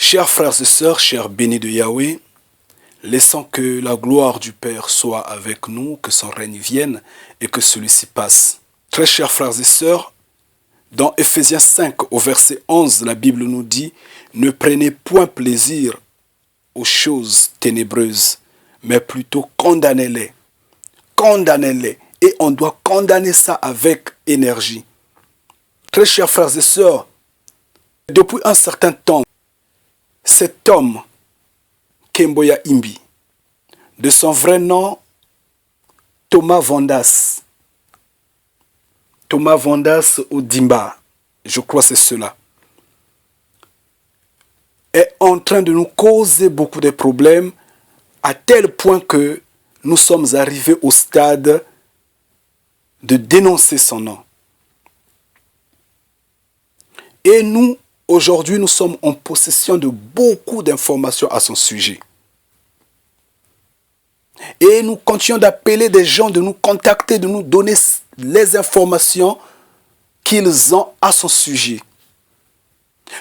Chers frères et sœurs, chers bénis de Yahweh, laissons que la gloire du Père soit avec nous, que son règne vienne et que celui-ci passe. Très chers frères et sœurs, dans Ephésiens 5 au verset 11, la Bible nous dit « Ne prenez point plaisir aux choses ténébreuses, mais plutôt condamnez-les. Condamnez-les. » Et on doit condamner ça avec énergie. Très chers frères et sœurs, depuis un certain temps, cet homme, Kemboya Imbi, de son vrai nom, Thomas Vandas Odimba, je crois que c'est cela, est en train de nous causer beaucoup de problèmes à tel point que nous sommes arrivés au stade de dénoncer son nom. Et nous, aujourd'hui, nous sommes en possession de beaucoup d'informations à son sujet. Et nous continuons d'appeler des gens, de nous contacter, de nous donner les informations qu'ils ont à son sujet.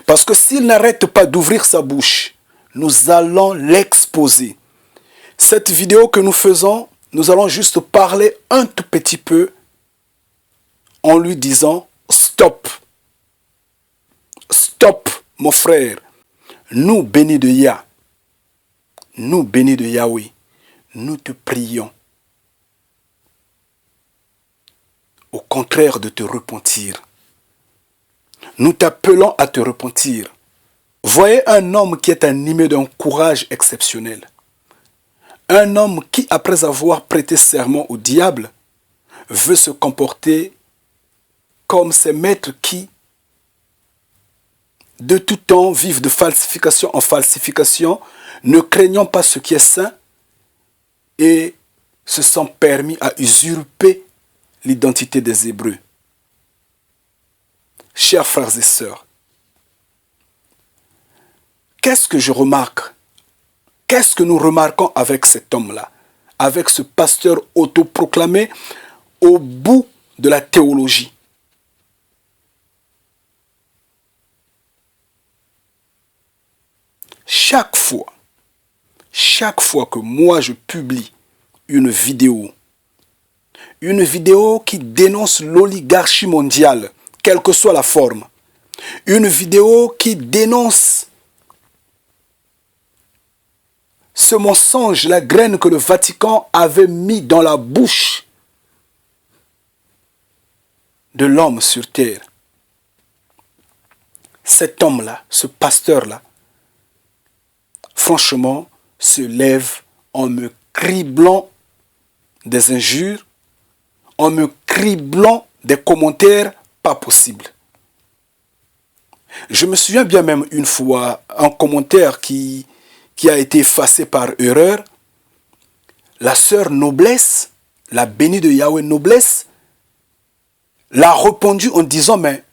Parce que s'il n'arrête pas d'ouvrir sa bouche, nous allons l'exposer. Cette vidéo que nous faisons, nous allons juste parler un tout petit peu en lui disant « Stop ! Stop, mon frère ! Nous, bénis de Yah, nous, bénis de Yahweh, nous te prions. Au contraire de te repentir. Nous t'appelons à te repentir. Voyez un homme qui est animé d'un courage exceptionnel. Un homme qui, après avoir prêté serment au diable, veut se comporter comme ces maîtres qui, de tout temps, vivent de falsification en falsification, ne craignant pas ce qui est saint et se sont permis à usurper l'identité des Hébreux. Chers frères et sœurs, qu'est-ce que je remarque? Qu'est-ce que nous remarquons avec cet homme-là, avec ce pasteur autoproclamé au bout de la théologie? Chaque fois que moi je publie une vidéo qui dénonce l'oligarchie mondiale, quelle que soit la forme, une vidéo qui dénonce ce mensonge, la graine que le Vatican avait mis dans la bouche de l'homme sur terre. Cet homme-là, ce pasteur-là, franchement, se lève en me criblant des injures, en me criblant des commentaires pas possibles. Je me souviens bien même une fois, un commentaire qui a été effacé par erreur. La sœur Noblesse, la bénie de Yahweh Noblesse, l'a répondu en disant « Mais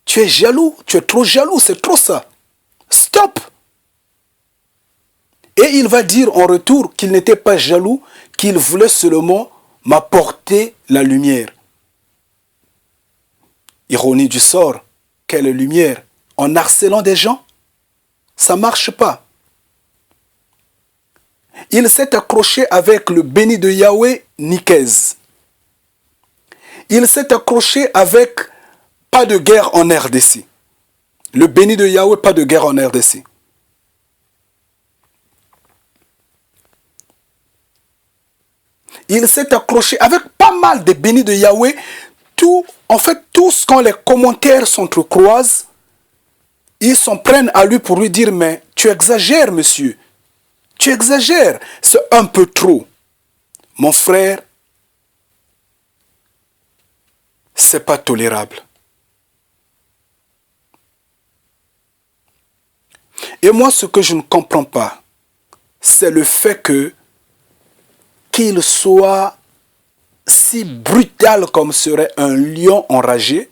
tu es jaloux, tu es trop jaloux, c'est trop ça. Stop !» Et il va dire en retour qu'il n'était pas jaloux, qu'il voulait seulement m'apporter la lumière. Ironie du sort, quelle lumière? En harcelant des gens? Ça ne marche pas. Il s'est accroché avec le béni de Yahweh Nikez. Il s'est accroché avec pas de guerre en RDC. Le béni de Yahweh, pas de guerre en RDC. Il s'est accroché avec pas mal de bénis de Yahweh. Tous, quand les commentaires s'entrecroisent, ils s'en prennent à lui pour lui dire « Mais tu exagères, monsieur. Tu exagères. C'est un peu trop. » Mon frère, c'est pas tolérable. Et moi, ce que je ne comprends pas, c'est le fait qu'il soit si brutal comme serait un lion enragé.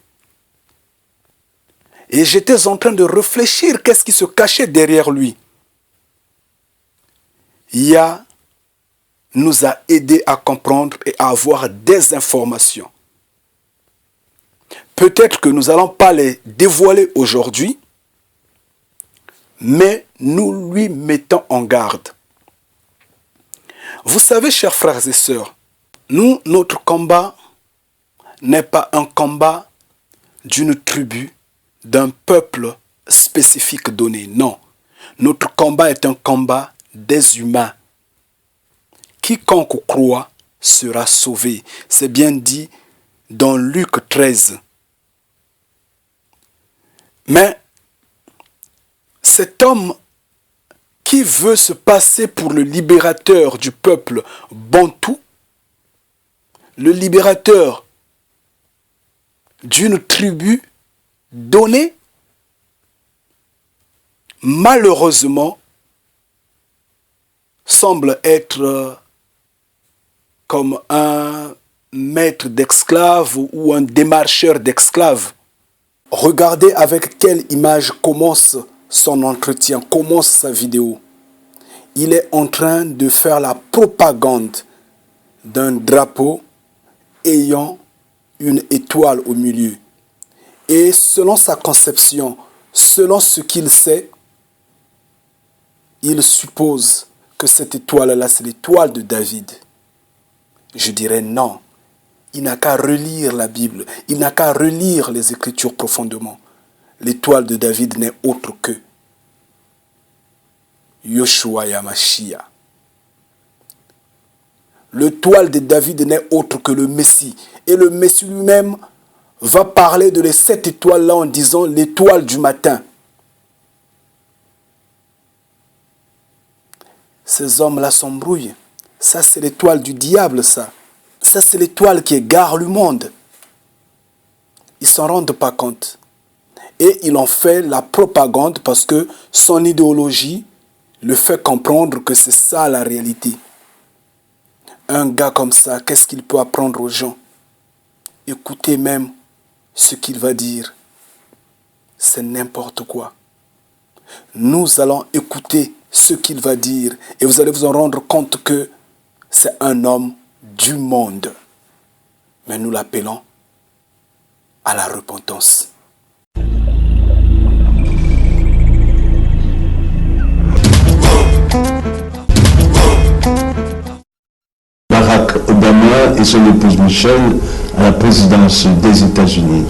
Et j'étais en train de réfléchir qu'est-ce qui se cachait derrière lui. Yah nous a aidés à comprendre et à avoir des informations. Peut-être que nous n'allons pas les dévoiler aujourd'hui, mais nous lui mettons en garde. Vous savez, chers frères et sœurs, notre combat n'est pas un combat d'une tribu, d'un peuple spécifique donné. Non, notre combat est un combat des humains. Quiconque croit sera sauvé. C'est bien dit dans Luc 13. Mais cet homme qui veut se passer pour le libérateur du peuple bantou, le libérateur d'une tribu donnée, malheureusement, semble être comme un maître d'esclaves ou un démarcheur d'esclaves. Regardez avec quelle image commence son entretien, commence sa vidéo. Il est en train de faire la propagande d'un drapeau ayant une étoile au milieu. Et selon sa conception, selon ce qu'il sait, il suppose que cette étoile-là, c'est l'étoile de David. Je dirais non. Il n'a qu'à relire la Bible. Il n'a qu'à relire les Écritures profondément. L'étoile de David n'est autre que Yoshua Yamashiach. L'étoile de David n'est autre que le Messie. Et le Messie lui-même va parler de cette étoile-là en disant l'étoile du matin. Ces hommes-là s'embrouillent. Ça, c'est l'étoile du diable, ça. Ça, c'est l'étoile qui égare le monde. Ils ne s'en rendent pas compte. Et ils en fait la propagande parce que son idéologie le fait comprendre que c'est ça la réalité. Un gars comme ça, qu'est-ce qu'il peut apprendre aux gens? Écoutez même ce qu'il va dire. C'est n'importe quoi. Nous allons écouter ce qu'il va dire et vous allez vous en rendre compte que c'est un homme du monde. Mais nous l'appelons à la repentance. Barack Obama et son épouse Michelle à la présidence des États-Unis.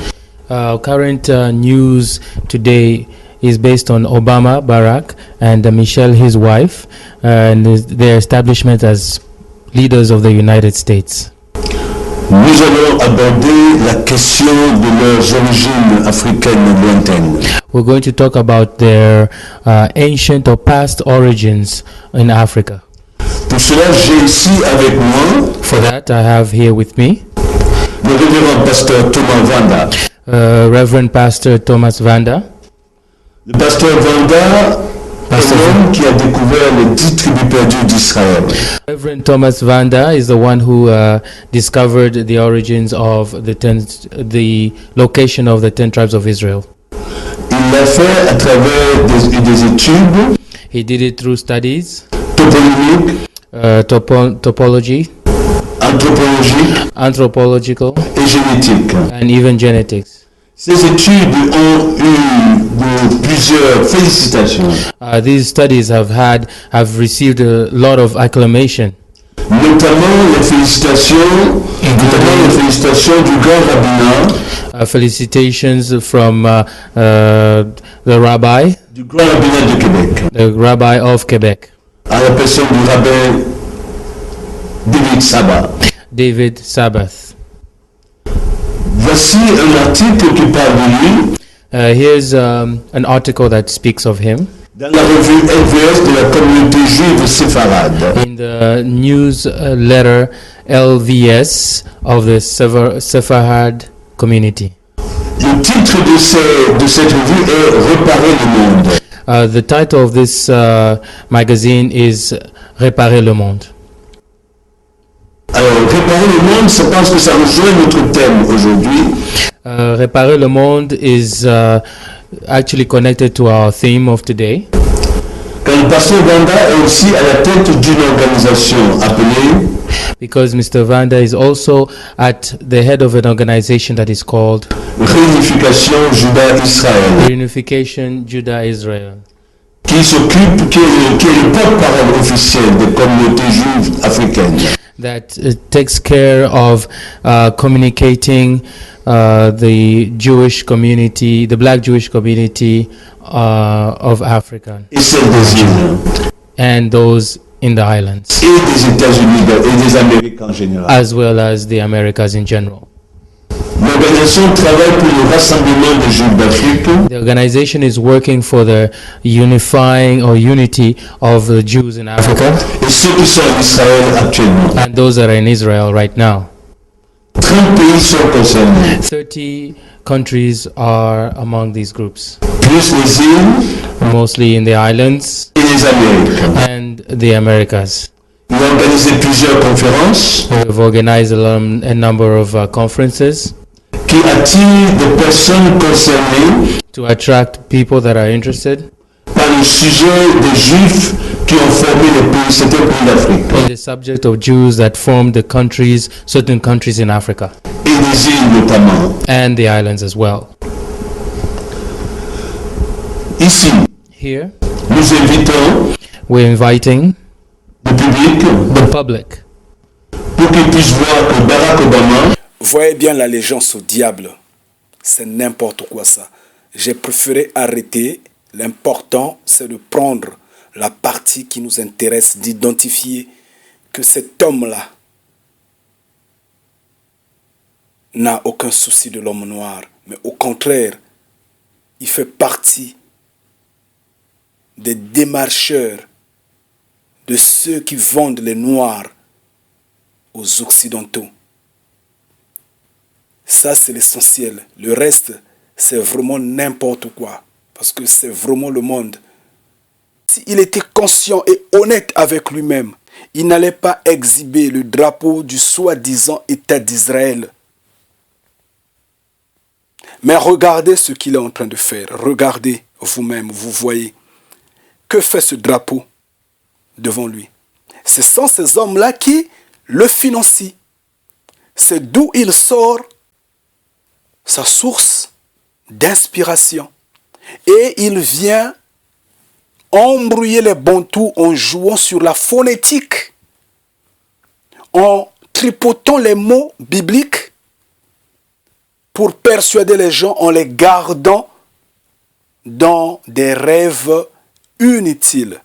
Current news today is based on Obama, Barack, and Michelle, his wife, and their establishment as leaders of the United States. Nous allons aborder la question de leurs origines africaines lointaines. We're going to talk about their ancient or past origins in Africa. Pour cela, j'ai ici avec moi For that, I have here with me le révérend pasteur Thomas Vanda. Reverend Pastor Thomas Vanda. Le pasteur Vanda est l'homme qui a découvert les 10 tribus perdues d'Israël. Reverend Thomas Vanda is the one who discovered the origins of the location of the 10 tribes of Israel. Il l'a fait à travers des études He did it through studies, toponymiques, topology, anthropological, et génétiques. and even genetics. Ces études ont eu plusieurs félicitations, These studies have received a lot of acclamation, notamment les félicitations du grand rabbinat, felicitations from the rabbi, du grand rabbinat de Québec, the rabbi of Quebec, à la personne du rabbin David Sabah. David Sabbath. Voici un article qui parle de lui Here's an article that speaks of him dans la revue LVS de la communauté juive séfarade. in the newsletter LVS of the Sepharad community. Le titre de cette revue est Réparer le monde. The title of this magazine is Réparer le monde. Alors, réparer le monde, je pense que ça rejoint notre thème aujourd'hui. Réparer le monde is actually connected to our theme of today. Quand le pasteur Vanda est aussi à la tête d'une organisation appelée Because Mr. Vanda is also at the head of an organization that is called Réunification Juda-Israël, Reunification Judah Israel, qui est le porte-parole officiel des communautés juives africaines. that takes care of communicating the Jewish community, the black Jewish community of Africa Et celle des îles. and those in the islands, Et des États-Unis et des Amériques en général. as well as the Americas in general. L'organisation travaille pour le rassemblement des Juifs d'Afrique The organization is working for the unifying or unity of the Jews in Africa et ceux qui sont en Israël actuellement. and those that are in Israel right now. 30 pays sont concernés, 30 countries are among these groups, plus les îles mostly in the islands et les Amériques. and the Americas. Ils ont organisé plusieurs conférences We've organized a number of conferences qui attirent des personnes concernées to attract people that are interested par le sujet des Juifs qui ont formé les pays, certains pays d'Afrique in the subject of Jews that formed the countries, certain countries in Africa et des îles notamment. and the islands as well. Ici, Here, nous invitons we're inviting le public the public pour qu'ils puissent voir que Barack Obama Voyez bien l'allégeance au diable. C'est n'importe quoi ça. J'ai préféré arrêter. L'important, c'est de prendre la partie qui nous intéresse, d'identifier que cet homme-là n'a aucun souci de l'homme noir. Mais au contraire, il fait partie des démarcheurs, de ceux qui vendent les noirs aux occidentaux. Ça, c'est l'essentiel. Le reste, c'est vraiment n'importe quoi. Parce que c'est vraiment le monde. S'il était conscient et honnête avec lui-même, il n'allait pas exhiber le drapeau du soi-disant État d'Israël. Mais regardez ce qu'il est en train de faire. Regardez vous-même, vous voyez. Que fait ce drapeau devant lui? Ce sont ces hommes-là qui le financient. C'est d'où il sort sa source d'inspiration. Et il vient embrouiller les bantous en jouant sur la phonétique, en tripotant les mots bibliques pour persuader les gens en les gardant dans des rêves inutiles.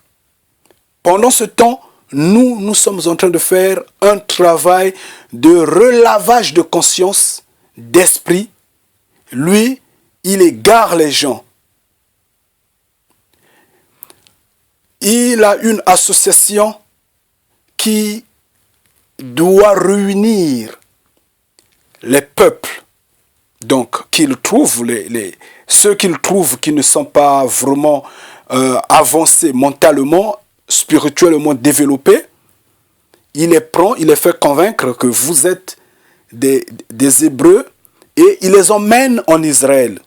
Pendant ce temps, nous sommes en train de faire un travail de relavage de conscience, d'esprit. Lui, il égare les gens. Il a une association qui doit réunir les peuples. Donc, qu'il trouve, ceux qu'il trouve qui ne sont pas vraiment avancés mentalement, spirituellement développés, il les prend, il les fait convaincre que vous êtes des Hébreux et il les emmène en Israël.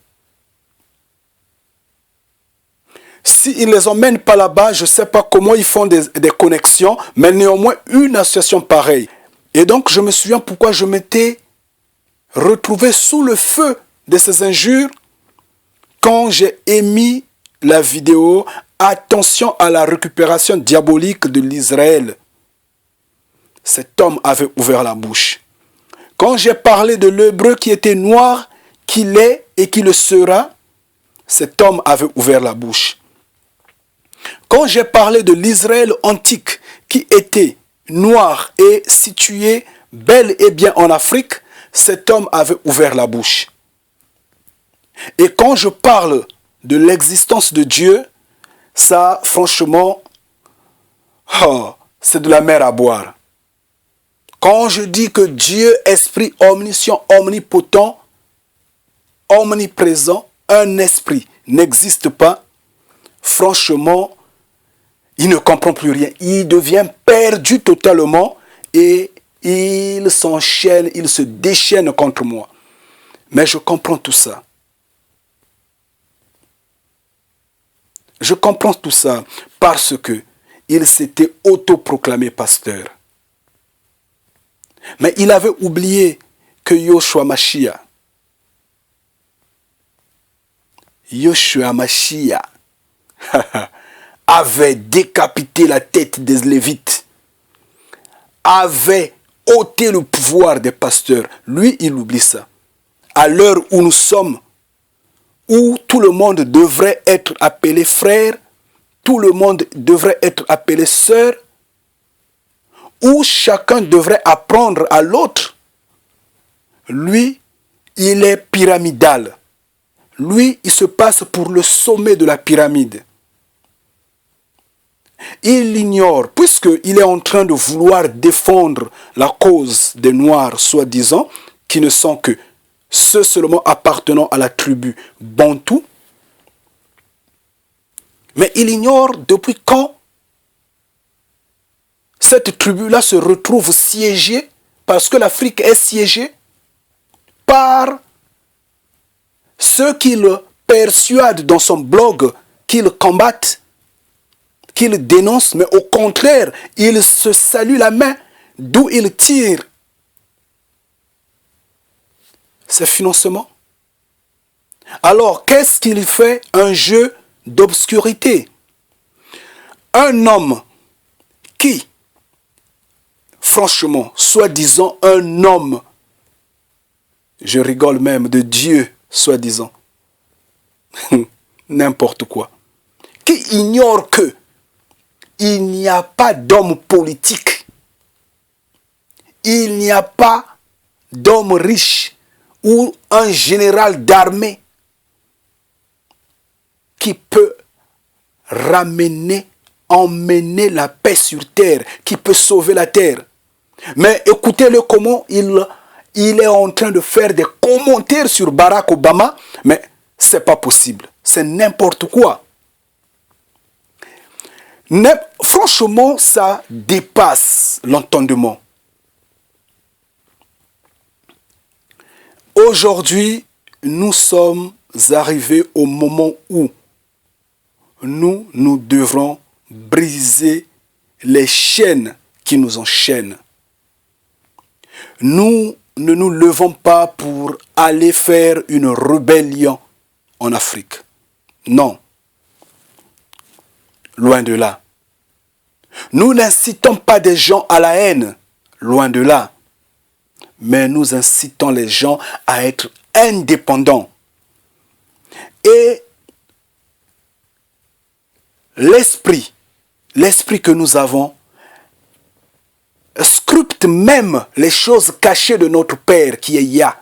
S'ils ne les emmènent pas là-bas, je ne sais pas comment ils font des connexions, mais néanmoins une association pareille. Et donc, je me souviens pourquoi je m'étais retrouvé sous le feu de ces injures quand j'ai émis la vidéo « Attention à la récupération diabolique de l'Israël ». Cet homme avait ouvert la bouche. Quand j'ai parlé de l'hébreu qui était noir, qu'il est et qui le sera, cet homme avait ouvert la bouche. Quand j'ai parlé de l'Israël antique qui était noir et situé bel et bien en Afrique, cet homme avait ouvert la bouche. Et quand je parle de l'existence de Dieu, ça, franchement, c'est de la mer à boire. Quand je dis que Dieu, esprit omniscient, omnipotent, omniprésent, un esprit n'existe pas, franchement, il ne comprend plus rien. Il devient perdu totalement et il s'enchaîne, il se déchaîne contre moi. Mais je comprends tout ça. Je comprends tout ça parce que il s'était autoproclamé pasteur. Mais il avait oublié que Yoshua Mashiach, avait décapité la tête des Lévites, avait ôté le pouvoir des pasteurs. Lui, il oublie ça. À l'heure où nous sommes, où tout le monde devrait être appelé frère, tout le monde devrait être appelé sœur, où chacun devrait apprendre à l'autre, lui, il est pyramidal. Lui, il se passe pour le sommet de la pyramide. Il l'ignore, puisqu'il est en train de vouloir défendre la cause des Noirs, soi-disant, qui ne sont que ceux seulement appartenant à la tribu Bantou. Mais il ignore depuis quand cette tribu-là se retrouve siégée, parce que l'Afrique est siégée par ceux qu'il persuade dans son blog qu'il combatte, qu'il dénonce, mais au contraire, il se salue la main d'où il tire ses financements. Alors, qu'est-ce qu'il fait? Un jeu d'obscurité. Un homme qui, franchement, soi-disant un homme, je rigole même de Dieu, soi-disant, n'importe quoi, qui ignore que il n'y a pas d'homme politique, il n'y a pas d'homme riche ou un général d'armée qui peut emmener la paix sur terre, qui peut sauver la terre. Mais écoutez-le comment il est en train de faire des commentaires sur Barack Obama, mais c'est pas possible, c'est n'importe quoi. Franchement, ça dépasse l'entendement. Aujourd'hui, nous sommes arrivés au moment où nous devrons briser les chaînes qui nous enchaînent. Nous ne nous levons pas pour aller faire une rébellion en Afrique. Non. Loin de là. Nous n'incitons pas des gens à la haine. Loin de là. Mais nous incitons les gens à être indépendants. Et l'esprit que nous avons scrute même les choses cachées de notre Père qui est Yah.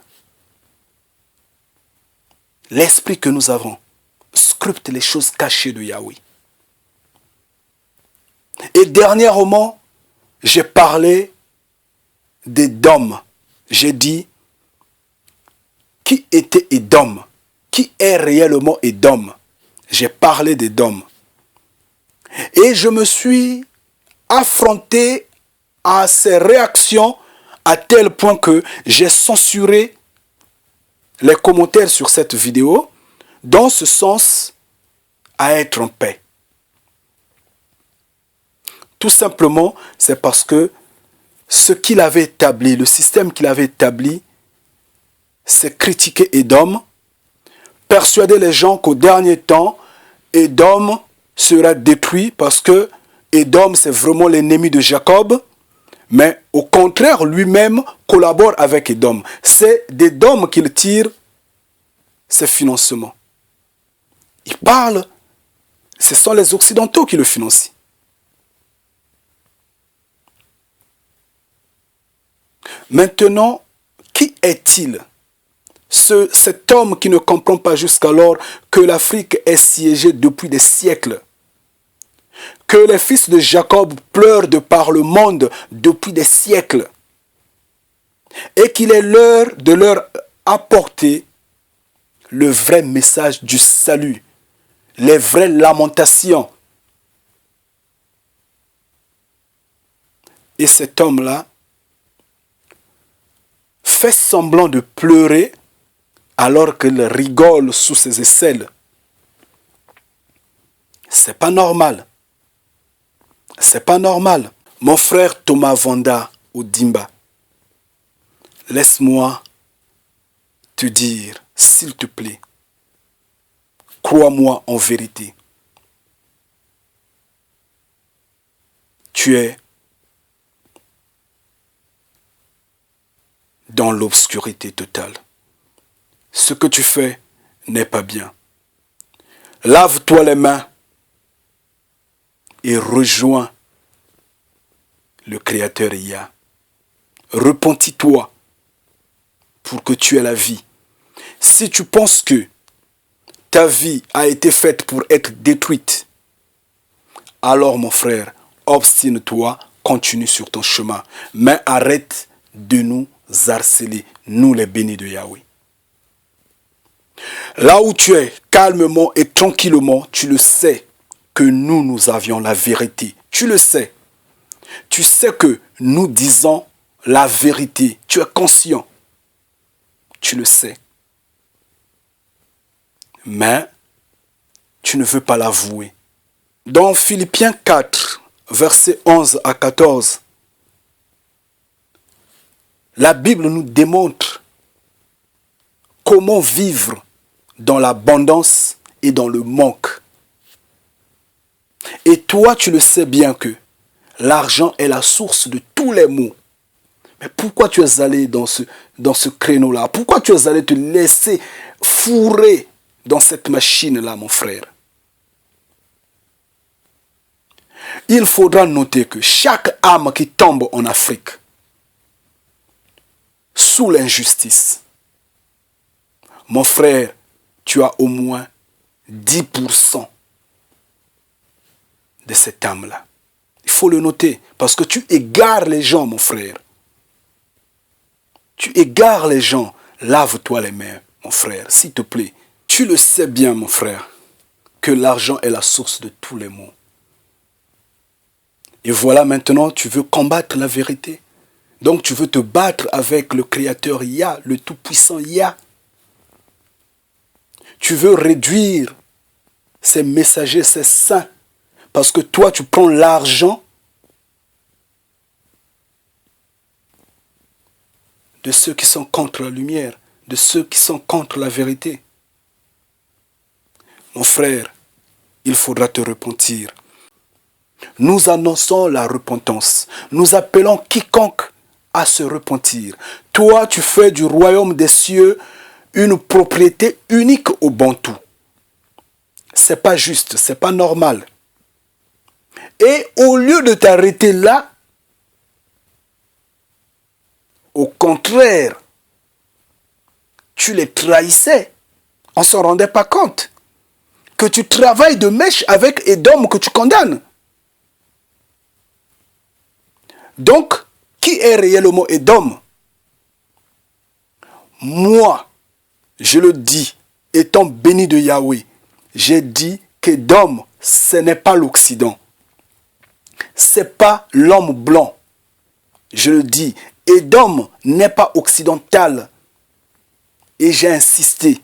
L'esprit que nous avons scrute les choses cachées de Yahweh. Et dernièrement, j'ai parlé d'Édom. J'ai dit, qui était Édom? Qui est réellement Édom? J'ai parlé d'Édom. Et je me suis affronté à ces réactions à tel point que j'ai censuré les commentaires sur cette vidéo dans ce sens à être en paix. Tout simplement, c'est parce que ce qu'il avait établi, le système qu'il avait établi, c'est critiquer Édom, persuader les gens qu'au dernier temps, Édom sera détruit parce que Édom, c'est vraiment l'ennemi de Jacob, mais au contraire, lui-même collabore avec Édom. C'est d'Édom qu'il tire ses financements. Il parle, ce sont les Occidentaux qui le financent. Maintenant, qui est-il? Cet homme qui ne comprend pas jusqu'alors que l'Afrique est siégée depuis des siècles, que les fils de Jacob pleurent de par le monde depuis des siècles, et qu'il est l'heure de leur apporter le vrai message du salut, les vraies lamentations. Et cet homme-là fait semblant de pleurer alors qu'il rigole sous ses aisselles. C'est pas normal. C'est pas normal. Mon frère Thomas Vanda Odimba, laisse-moi te dire, s'il te plaît, crois-moi en vérité. tu es dans l'obscurité totale. Ce que tu fais n'est pas bien. Lave-toi les mains et rejoins le Créateur Yah. Repentis-toi pour que tu aies la vie. Si tu penses que ta vie a été faite pour être détruite, alors mon frère, obstine-toi, continue sur ton chemin. Mais arrête de nous harceler, nous les bénis de Yahweh. Là où tu es, calmement et tranquillement, tu le sais que nous avions la vérité. Tu le sais. Tu sais que nous disons la vérité. Tu es conscient. Tu le sais. Mais tu ne veux pas l'avouer. Dans Philippiens 4, versets 11 à 14, la Bible nous démontre comment vivre dans l'abondance et dans le manque. Et toi, tu le sais bien que l'argent est la source de tous les maux. Mais pourquoi tu es allé dans ce créneau-là? Pourquoi tu es allé te laisser fourrer dans cette machine-là, mon frère? Il faudra noter que chaque âme qui tombe en Afrique sous l'injustice, mon frère, tu as au moins 10% de cette âme-là. Il faut le noter, parce que tu égares les gens, mon frère. Tu égares les gens. Lave-toi les mains, mon frère, s'il te plaît. Tu le sais bien, mon frère, que l'argent est la source de tous les maux. Et voilà, maintenant, tu veux combattre la vérité. Donc, tu veux te battre avec le Créateur Yah, le Tout-Puissant Yah. Tu veux réduire ces messagers, ces saints, parce que toi, tu prends l'argent de ceux qui sont contre la lumière, de ceux qui sont contre la vérité. Mon frère, il faudra te repentir. Nous annonçons la repentance. Nous appelons quiconque à se repentir. Toi, tu fais du royaume des cieux une propriété unique au Bantou. C'est pas juste, c'est pas normal. Et au lieu de t'arrêter là, au contraire, tu les trahissais. On ne s'en rendait pas compte. Que tu travailles de mèche avec Édom que tu condamnes. Donc, qui est réellement Édom? Moi, je le dis, étant béni de Yahweh, j'ai dit qu'Édom, ce n'est pas l'Occident. Ce n'est pas l'homme blanc. Je le dis, Édom n'est pas occidental. Et j'ai insisté.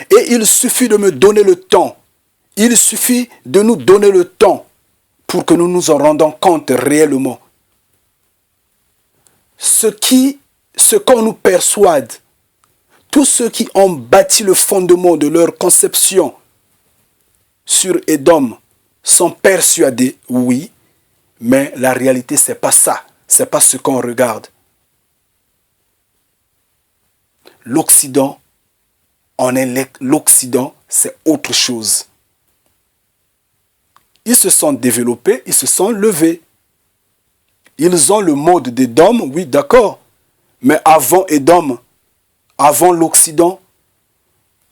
Et il suffit de me donner le temps. Il suffit de nous donner le temps pour que nous nous en rendons compte réellement. Ce qu'on nous persuade, tous ceux qui ont bâti le fondement de leur conception sur Édom sont persuadés, oui, mais la réalité, c'est pas ça. C'est pas ce qu'on regarde. L'Occident, l'Occident, c'est autre chose. Ils se sont développés, ils se sont levés. Ils ont le mode d'Édom, oui, d'accord. Mais avant Édom, avant l'Occident,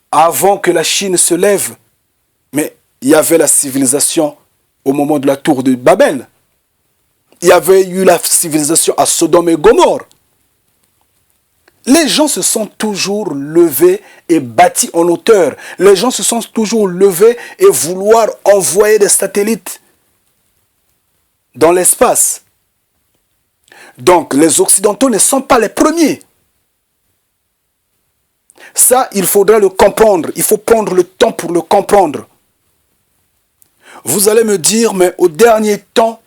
avant que la Chine se lève, mais il y avait la civilisation au moment de la tour de Babel. Il y avait eu la civilisation à Sodome et Gomorrhe. Les gens se sont toujours levés et bâtis en hauteur. Les gens se sont toujours levés et vouloir envoyer des satellites dans l'espace. Donc, les Occidentaux ne sont pas les premiers. Ça, il faudra le comprendre. Il faut prendre le temps pour le comprendre. Vous allez me dire, mais au dernier temps,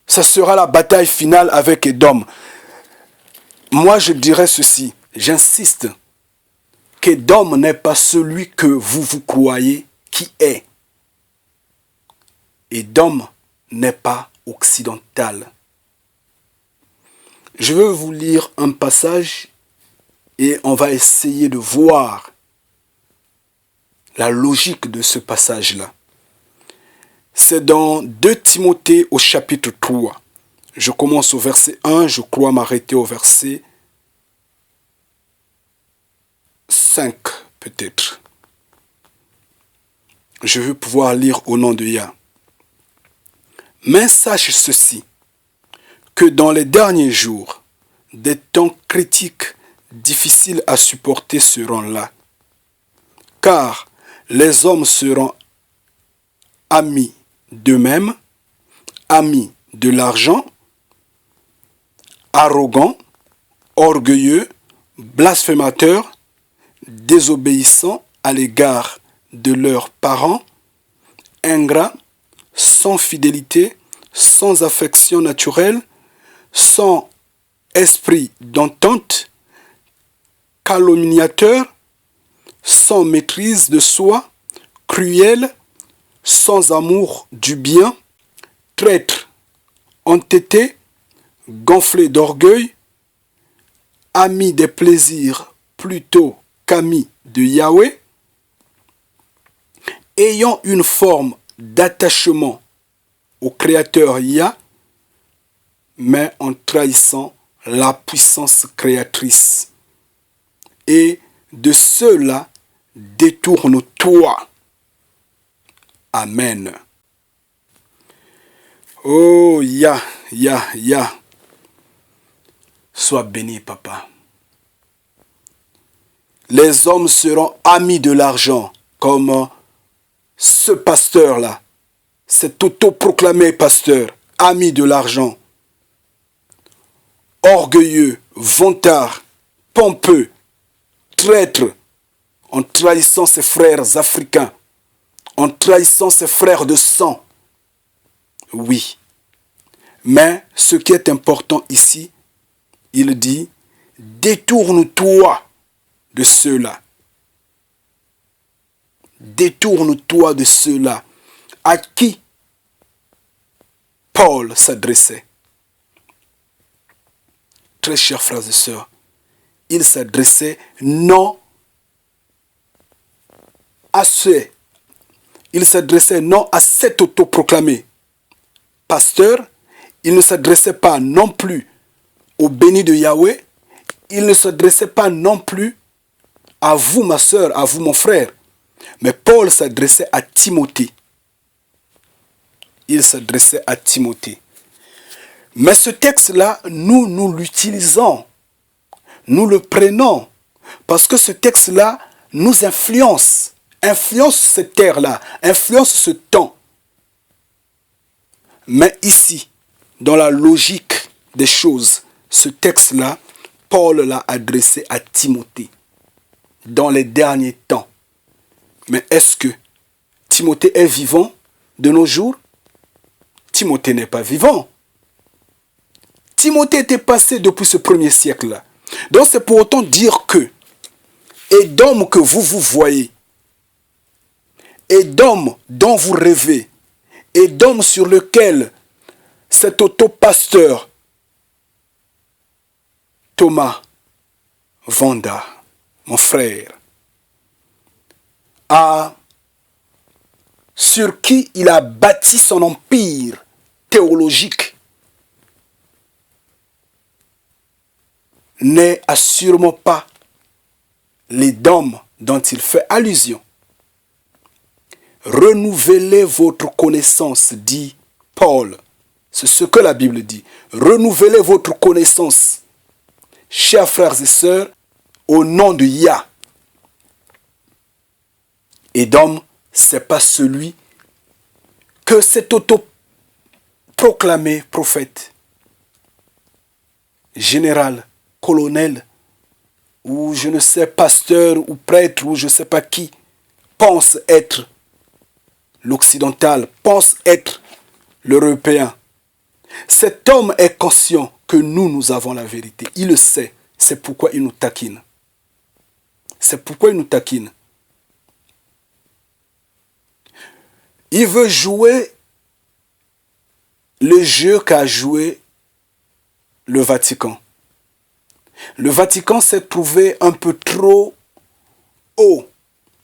ça sera la bataille finale avec Édom. Moi, je dirais ceci. J'insiste. Qu'Édom n'est pas celui que vous croyez qui est. Édom n'est pas occidentale. Je vais vous lire un passage et on va essayer de voir la logique de ce passage-là. C'est dans 2 Timothée au chapitre 3. Je commence au verset 1, je crois m'arrêter au verset 5 peut-être. Je veux pouvoir lire au nom de Yah. Mais sache ceci, que dans les derniers jours, des temps critiques, difficiles à supporter seront là. Car les hommes seront amis d'eux-mêmes, amis de l'argent, arrogants, orgueilleux, blasphémateurs, désobéissants à l'égard de leurs parents, ingrats, sans fidélité, sans affection naturelle, sans esprit d'entente, calomniateurs, sans maîtrise de soi, cruels, sans amour du bien, traîtres, entêtés, gonflés d'orgueil, amis des plaisirs plutôt qu'amis de Yahweh, ayant une forme d'attachement au Créateur Yah, mais en trahissant la puissance créatrice. Et de cela, détourne-toi. Amen. Oh, Yah, Yah, Yah. Sois béni, papa. Les hommes seront amis de l'argent, comme ce pasteur-là, cet autoproclamé pasteur, ami de l'argent, orgueilleux, vantard, pompeux, traître, en trahissant ses frères africains, en trahissant ses frères de sang. Oui. Mais ce qui est important ici, il dit, détourne-toi de ceux-là. Détourne-toi de ceux-là. À qui Paul s'adressait? Très chers frères et sœurs, il s'adressait non à ceux, il s'adressait non à cet autoproclamé pasteur, il ne s'adressait pas non plus au béni de Yahweh, il ne s'adressait pas non plus à vous ma sœur, à vous mon frère, mais Paul s'adressait à Timothée. Il s'adressait à Timothée. Mais ce texte-là, nous l'utilisons, nous le prenons, parce que ce texte-là nous influence cette terre-là, influence ce temps. Mais ici, dans la logique des choses, ce texte-là, Paul l'a adressé à Timothée, dans les derniers temps. Mais est-ce que Timothée est vivant de nos jours? Timothée n'est pas vivant. Timothée était passé depuis ce premier siècle-là. Donc c'est pour autant dire que Édom que vous voyez, Édom dont vous rêvez, Édom sur lequel cet autopasteur Thomas Vanda, mon frère, sur qui il a bâti son empire théologique, n'est assurément pas l'Édom dont il fait allusion. Renouvelez votre connaissance, dit Paul. C'est ce que la Bible dit. Renouvelez votre connaissance, chers frères et sœurs, au nom de Yah. Édom, c'est pas celui que cet autoproclamé prophète, général, colonel, ou je ne sais, pasteur, ou prêtre, ou je ne sais pas qui, pense être l'occidental, pense être l'européen. Cet homme est conscient que nous avons la vérité. Il le sait. C'est pourquoi il nous taquine. C'est pourquoi il nous taquine. Il veut jouer le jeu qu'a joué le Vatican. Le Vatican s'est trouvé un peu trop haut,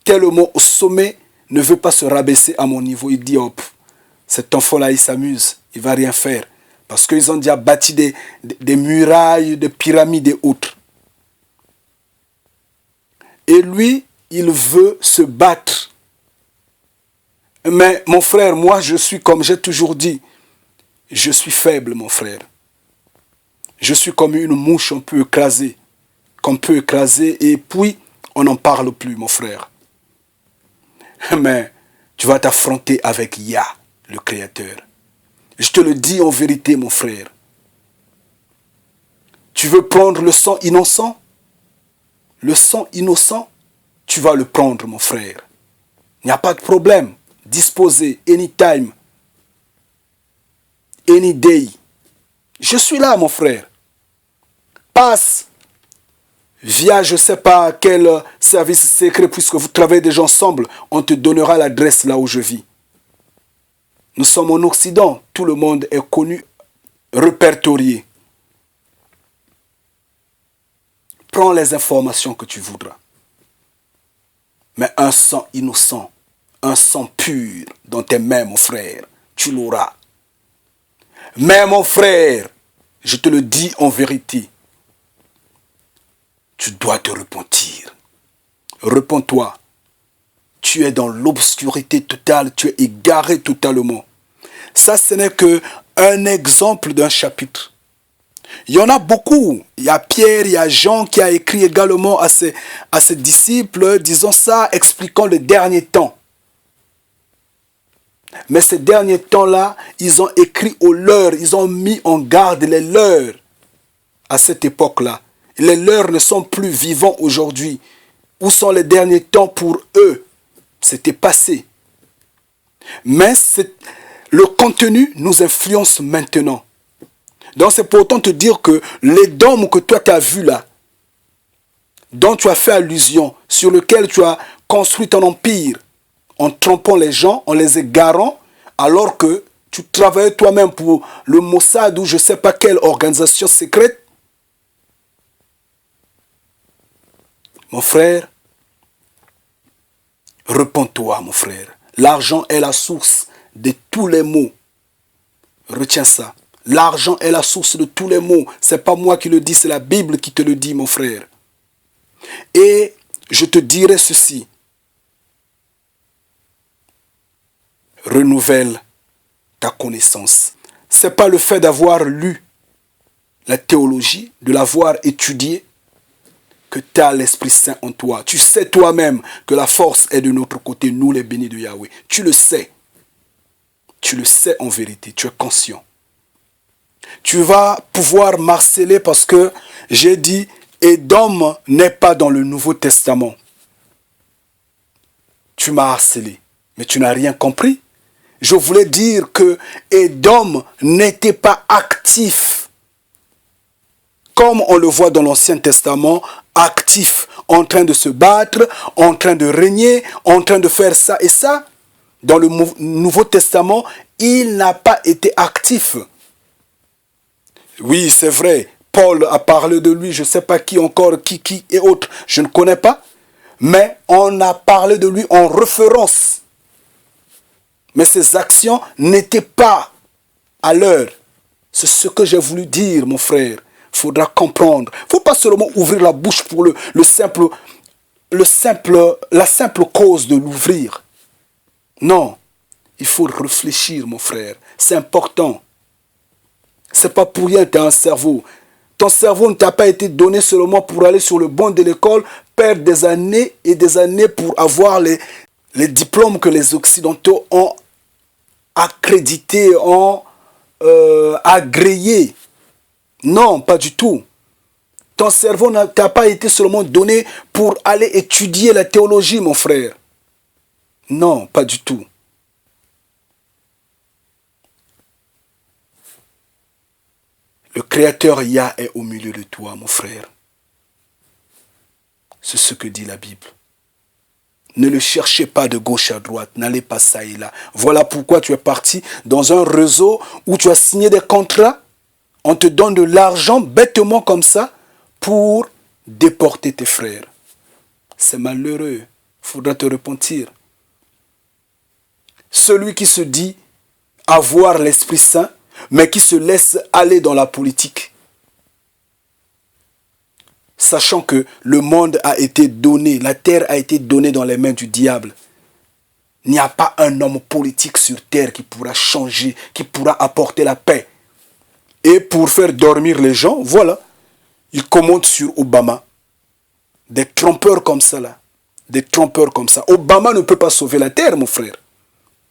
tellement au sommet, ne veut pas se rabaisser à mon niveau. Il dit, hop, cet enfant-là, il s'amuse, il va rien faire. Parce qu'ils ont déjà bâti des murailles, des pyramides et autres. Et lui, il veut se battre. Mais mon frère, moi, je suis comme j'ai toujours dit, je suis faible, mon frère. Je suis comme une mouche, on peut écraser. Qu'on peut écraser et puis on n'en parle plus, mon frère. Mais tu vas t'affronter avec Yah, le Créateur. Je te le dis en vérité, mon frère. Tu veux prendre le sang innocent? Le sang innocent, tu vas le prendre, mon frère. Il n'y a pas de problème. Disposé, anytime, any day. Je suis là, mon frère. Passe via je ne sais pas quel service secret, puisque vous travaillez déjà ensemble, on te donnera l'adresse là où je vis. Nous sommes en Occident, tout le monde est connu, répertorié. Prends les informations que tu voudras. Mais un sang innocent, un sang pur dans tes mains, mon frère, tu l'auras. Mais mon frère, je te le dis en vérité, tu dois te repentir. Repens-toi. Tu es dans l'obscurité totale, tu es égaré totalement. Ça, ce n'est qu'un exemple d'un chapitre. Il y en a beaucoup. Il y a Pierre, il y a Jean qui a écrit également à ses disciples, disons ça, expliquant le dernier temps. Mais ces derniers temps-là, ils ont écrit aux leurs, ils ont mis en garde les leurs à cette époque-là. Les leurs ne sont plus vivants aujourd'hui. Où sont les derniers temps pour eux? C'était passé. Mais le contenu nous influence maintenant. Donc c'est pour autant te dire que les dômes que toi tu as vus là, dont tu as fait allusion, sur lequel tu as construit ton empire, en trompant les gens, en les égarant, alors que tu travaillais toi-même pour le Mossad ou je ne sais pas quelle organisation secrète. Mon frère, repens-toi, mon frère. L'argent est la source de tous les maux. Retiens ça. L'argent est la source de tous les maux. Ce n'est pas moi qui le dis, c'est la Bible qui te le dit, mon frère. Et je te dirai ceci. Renouvelle ta connaissance. Ce n'est pas le fait d'avoir lu la théologie, de l'avoir étudiée, que tu as l'Esprit Saint en toi. Tu sais toi-même que la force est de notre côté, nous les bénis de Yahweh. Tu le sais. Tu le sais en vérité, tu es conscient. Tu vas pouvoir marceler parce que j'ai dit, Édom n'est pas dans le Nouveau Testament. Tu m'as harcelé, mais tu n'as rien compris. Je voulais dire que Édom n'était pas actif, comme on le voit dans l'Ancien Testament, actif, en train de se battre, en train de régner, en train de faire ça et ça. Dans le Nouveau Testament, il n'a pas été actif. Oui, c'est vrai, Paul a parlé de lui, je ne sais pas qui encore, qui et autres, je ne connais pas. Mais on a parlé de lui en référence. Mais ses actions n'étaient pas à l'heure. C'est ce que j'ai voulu dire, mon frère. Il faudra comprendre. Il ne faut pas seulement ouvrir la bouche pour la simple cause de l'ouvrir. Non, il faut réfléchir, mon frère. C'est important. Ce n'est pas pour rien que tu as un cerveau. Ton cerveau ne t'a pas été donné seulement pour aller sur le banc de l'école, perdre des années et des années pour avoir les diplômes que les Occidentaux ont accrédités, ont agréés. Non, pas du tout. Ton cerveau ne t'a pas été seulement donné pour aller étudier la théologie, mon frère. Non, pas du tout. Le Créateur Yah est au milieu de toi, mon frère. C'est ce que dit la Bible. Ne le cherchez pas de gauche à droite. N'allez pas ça et là. Voilà pourquoi tu es parti dans un réseau où tu as signé des contrats. On te donne de l'argent bêtement comme ça pour déporter tes frères. C'est malheureux. Il faudra te repentir. Celui qui se dit avoir l'Esprit Saint, mais qui se laisse aller dans la politique, sachant que le monde a été donné, la terre a été donnée dans les mains du diable. Il n'y a pas un homme politique sur terre qui pourra changer, qui pourra apporter la paix. Et pour faire dormir les gens, voilà, il commande sur Obama. Des trompeurs comme ça, là. Des trompeurs comme ça. Obama ne peut pas sauver la terre, mon frère.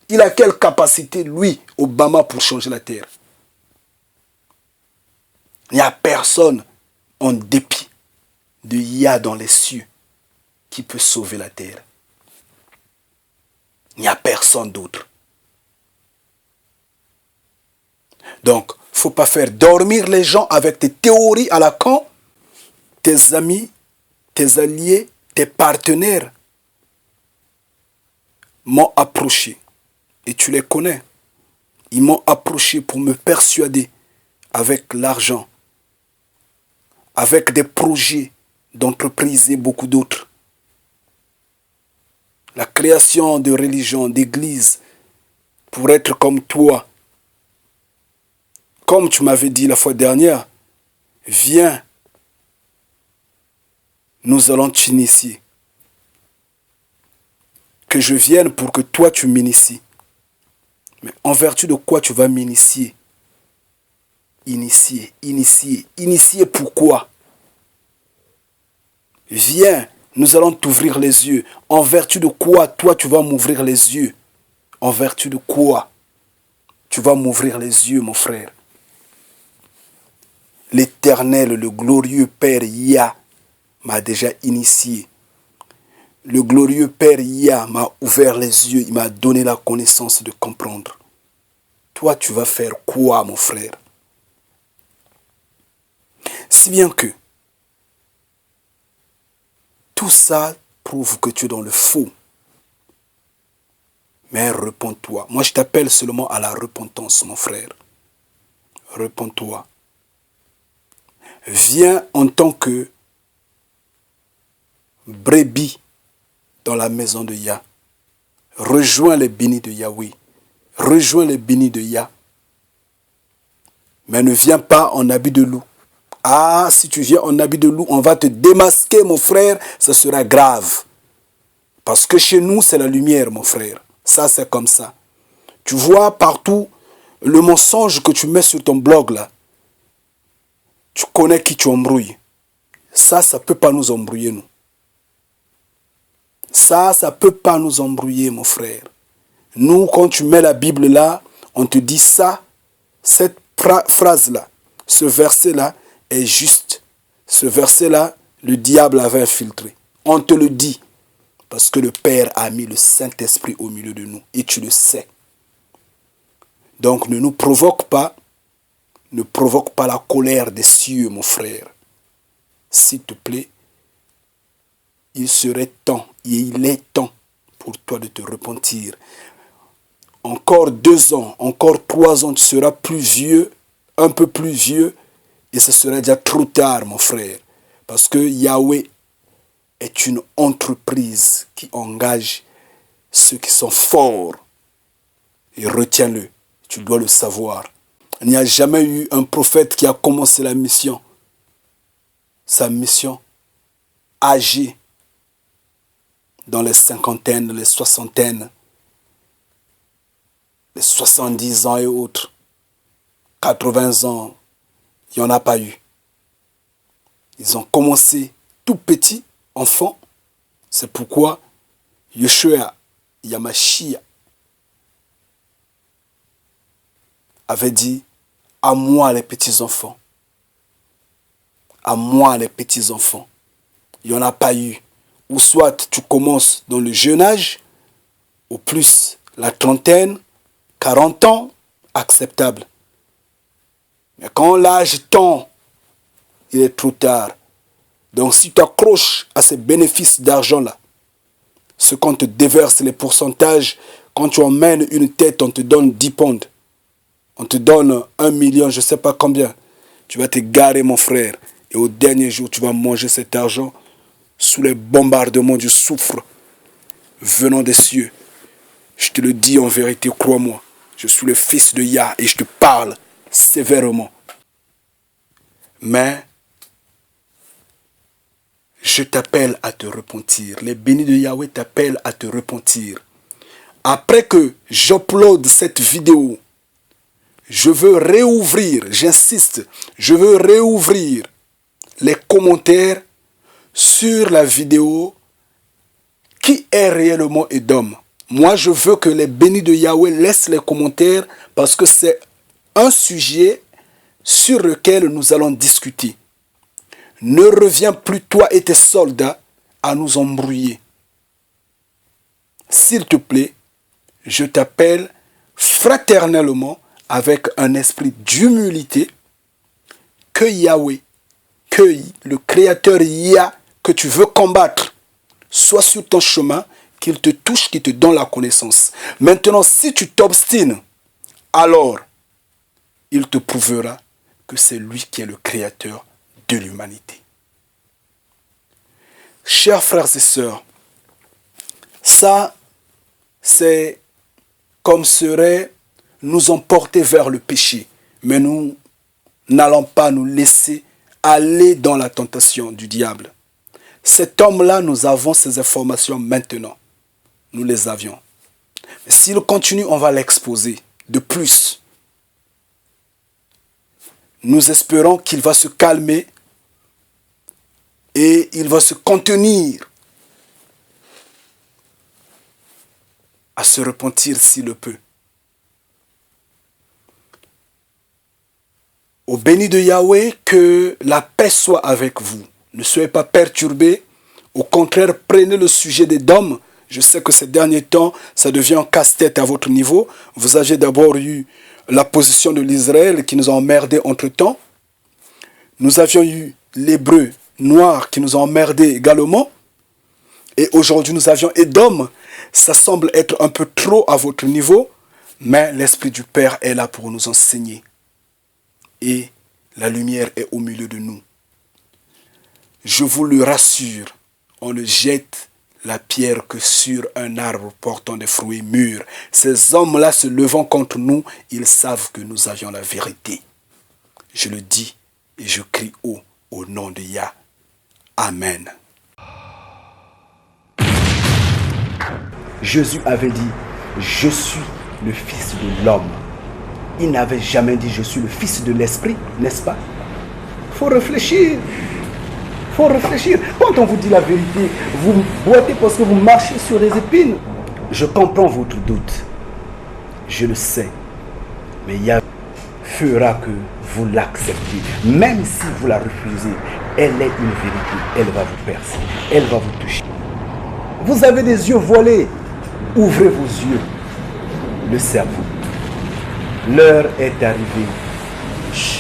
Il a quelle capacité, lui, Obama, pour changer la terre? Il n'y a personne, en dépit de Yah dans les cieux, qui peut sauver la terre. Il n'y a personne d'autre. Donc, il ne faut pas faire dormir les gens avec tes théories à la con. Tes amis, tes alliés, tes partenaires m'ont approché. Et tu les connais. Ils m'ont approché pour me persuader avec l'argent, avec des projets d'entreprises et beaucoup d'autres. La création de religions, d'églises, pour être comme toi. Comme tu m'avais dit la fois dernière, viens, nous allons t'initier. Que je vienne pour que toi tu m'inities. Mais en vertu de quoi tu vas m'initier? Initier pourquoi? Viens, nous allons t'ouvrir les yeux. En vertu de quoi toi tu vas m'ouvrir les yeux? En vertu de quoi tu vas m'ouvrir les yeux, mon frère? L'Éternel, le glorieux Père Yah m'a déjà initié. Le glorieux Père Yah m'a ouvert les yeux, il m'a donné la connaissance de comprendre. Toi, tu vas faire quoi, mon frère? Si bien que tout ça prouve que tu es dans le faux. Mais repens-toi. Moi, je t'appelle seulement à la repentance, mon frère. Repens-toi. Viens en tant que brebis dans la maison de Yah. Rejoins les bénis de Yahweh. Rejoins les bénis de Yah. Mais ne viens pas en habit de loup. Ah, si tu viens en habit de loup, on va te démasquer, mon frère. Ça sera grave. Parce que chez nous, c'est la lumière, mon frère. Ça, c'est comme ça. Tu vois partout le mensonge que tu mets sur ton blog, là. Tu connais qui tu embrouilles. Ça ne peut pas nous embrouiller, nous. Ça ne peut pas nous embrouiller, mon frère. Nous, quand tu mets la Bible là, on te dit ça, cette phrase-là, ce verset-là est juste. Ce verset-là, le diable avait infiltré. On te le dit. Parce que le Père a mis le Saint-Esprit au milieu de nous. Et tu le sais. Donc ne nous provoque pas. Ne provoque pas la colère des cieux, mon frère. S'il te plaît, il serait temps, et il est temps pour toi de te repentir. Encore 2 ans, encore 3 ans, tu seras plus vieux, un peu plus vieux, et ce sera déjà trop tard, mon frère. Parce que Yahweh est une entreprise qui engage ceux qui sont forts. Et retiens-le, tu dois le savoir. Il n'y a jamais eu un prophète qui a commencé la mission. Sa mission âgé dans les cinquantaines, les soixantaines, les 70 ans et autres, 80 ans, il n'y en a pas eu. Ils ont commencé tout petits, enfants. C'est pourquoi Yeshua Yamashia avait dit « À moi les petits-enfants ». À moi les petits-enfants. Il n'y en a pas eu. Ou soit tu commences dans le jeune âge, au plus la trentaine, 40 ans, acceptable. Mais quand l'âge tend, il est trop tard. Donc si tu t'accroches à ces bénéfices d'argent-là, Ce qu'on te déverse, les pourcentages, quand tu emmènes une tête, on te donne 10 pounds. On te donne 1 million, je ne sais pas combien. Tu vas te garer, mon frère. Et au dernier jour, tu vas manger cet argent sous les bombardements du soufre venant des cieux. Je te le dis en vérité, crois-moi. Je suis le fils de Yah et je te parle sévèrement. Mais je t'appelle à te repentir. Les bénis de Yahweh t'appellent à te repentir. Après que j'upload cette vidéo, je veux réouvrir, j'insiste, je veux réouvrir les commentaires sur la vidéo qui est réellement Édom. Moi, je veux que les bénis de Yahweh laissent les commentaires parce que c'est un sujet sur lequel nous allons discuter. Ne reviens plus, toi et tes soldats, à nous embrouiller. S'il te plaît, je t'appelle fraternellement avec un esprit d'humilité que Yahweh, que le Créateur Yah que tu veux combattre, soit sur ton chemin, qu'il te touche, qu'il te donne la connaissance. Maintenant, si tu t'obstines, alors il te prouvera que c'est lui qui est le Créateur de l'humanité. Chers frères et sœurs, ça, c'est comme serait nous emporter vers le péché. Mais nous n'allons pas nous laisser aller dans la tentation du diable. Cet homme-là, nous avons ces informations maintenant. Nous les avions. Mais s'il continue, on va l'exposer de plus. Nous espérons qu'il va se calmer et il va se contenir à se repentir s'il le peut. Au béni de Yahweh, que la paix soit avec vous. Ne soyez pas perturbés. Au contraire, prenez le sujet des dômes. Je sais que ces derniers temps, ça devient un casse-tête à votre niveau. Vous avez d'abord eu la position de l'Israël qui nous a emmerdés entre-temps. Nous avions eu l'Hébreu noir qui nous a emmerdés également. Et aujourd'hui, nous avions Édom. Ça semble être un peu trop à votre niveau, mais l'Esprit du Père est là pour nous enseigner. Et la lumière est au milieu de nous. Je vous le rassure, on ne jette la pierre que sur un arbre portant des fruits mûrs. Ces hommes-là se levant contre nous, ils savent que nous avions la vérité. Je le dis et je crie haut au nom de Yah. Amen. Jésus avait dit, je suis le Fils de l'homme. Il n'avait jamais dit, je suis le Fils de l'Esprit, n'est-ce pas? Il faut réfléchir. Il faut réfléchir. Quand on vous dit la vérité, vous boitez parce que vous marchez sur les épines. Je comprends votre doute. Je le sais. Mais Yahweh fera que vous l'acceptez. Même si vous la refusez, elle est une vérité. Elle va vous percer. Elle va vous toucher. Vous avez des yeux voilés. Ouvrez vos yeux. Le cerveau. L'heure est arrivée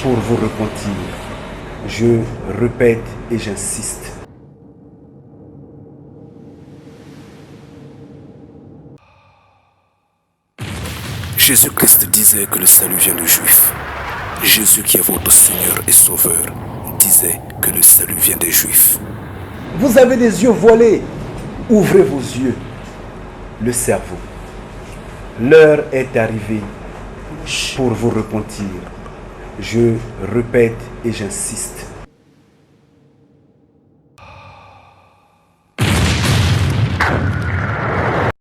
pour vous repentir. Je répète et j'insiste. Jésus-Christ disait que le salut vient des Juifs. Jésus qui est votre Seigneur et Sauveur disait que le salut vient des Juifs. Vous avez des yeux voilés. Ouvrez vos yeux. Le cerveau. L'heure est arrivée pour vous repentir. Je répète et j'insiste.